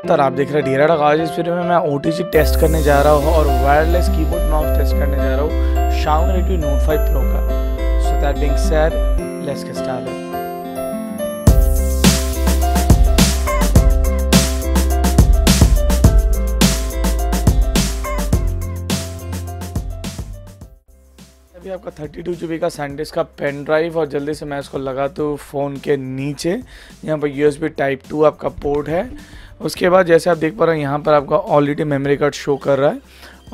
नमस्कार, आप देख रहे हैं ढेरा आज। इस वीडियो में मैं OTG टेस्ट करने जा रहा हूँ और वायरलेस कीबोर्ड माउस टेस्ट करने जा रहा हूँ Xiaomi Redmi Note 5 Pro का। So that being said, let's get started. अभी आपका 32 GB का SanDisk का पेन ड्राइव और जल्दी से मैं इसको लगाता हूँ फ़ोन के नीचे। यहाँ पर USB Type 2 आपका पोर्ट है। उसके बाद जैसे आप देख पा रहे हैं यहाँ पर आपका ऑलरेडी मेमोरी कार्ड शो कर रहा है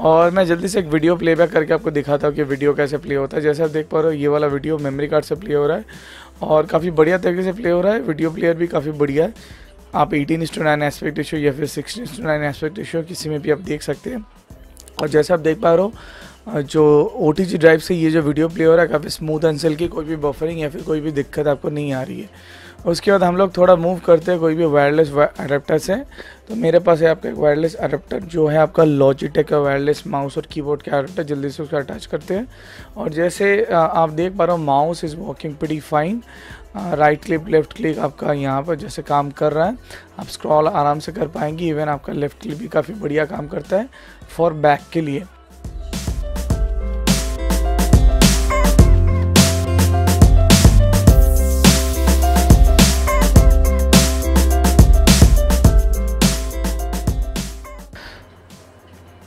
और मैं जल्दी से एक वीडियो प्लेबैक करके आपको दिखाता हूँ कि वीडियो कैसे प्ले होता है। जैसे आप देख पा रहे हो ये वाला वीडियो मेमोरी कार्ड से प्ले हो रहा है और काफ़ी बढ़िया तरीके से प्ले हो रहा है। वीडियो प्लेयर भी काफ़ी बढ़िया है। आप 18:9 एस्पेक्ट रेशियो या फिर 16:9 एस्पेक्ट रेशियो किसी में भी आप देख सकते हैं। और जैसे आप देख पा रहे हो जो OTG ड्राइव से ये जो वीडियो प्ले हो रहा है काफ़ी स्मूथ एंड सिल्की, कोई भी बफरिंग या फिर कोई भी दिक्कत आपको नहीं आ रही है। उसके बाद हम लोग थोड़ा मूव करते हैं कोई भी वायरलेस अडेप्टर से। तो मेरे पास है आपका एक वायरलेस अडेप्टर जो है आपका लॉजिटेक का वायरलेस माउस और कीबोर्ड का अडेप्टर। जल्दी से उसका अटैच करते हैं और जैसे आप देख पा रहे हो mouse is working pretty fine. Right click left click आपका यहाँ पर जैसे काम कर रहा है, आप स्क्रॉल आराम से कर पाएंगे। इवन आपका लेफ्ट क्लिक भी काफ़ी बढ़िया काम करता है फॉर बैक के लिए।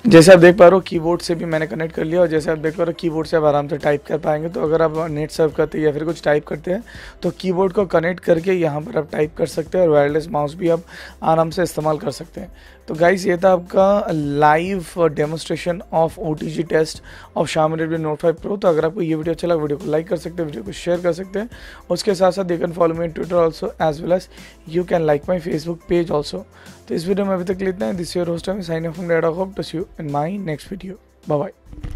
जैसे आप देख पा रहे हो कीबोर्ड से भी मैंने कनेक्ट कर लिया और जैसे आप देख पा रहे हो कीबोर्ड से आप आराम से टाइप कर पाएंगे। तो अगर आप नेट सर्फ करते हैं या फिर कुछ टाइप करते हैं तो कीबोर्ड को कनेक्ट करके यहाँ पर आप टाइप कर सकते हैं और वायरलेस माउस भी आप आराम से इस्तेमाल कर सकते हैं। तो गाइस ये था आपका live demonstration of OTG test of Xiaomi Redmi Note 5 Pro। तो अगर आपको ये वीडियो अच्छा लगा वीडियो को लाइक कर सकते हैं, वीडियो को शेयर कर सकते हैं। उसके साथ साथ you can follow me on Twitter also as well as you can like my Facebook page also. तो इस वीडियो में अभी तक इतना है। This your host sign off from data hope to see you in my next video. Bye bye.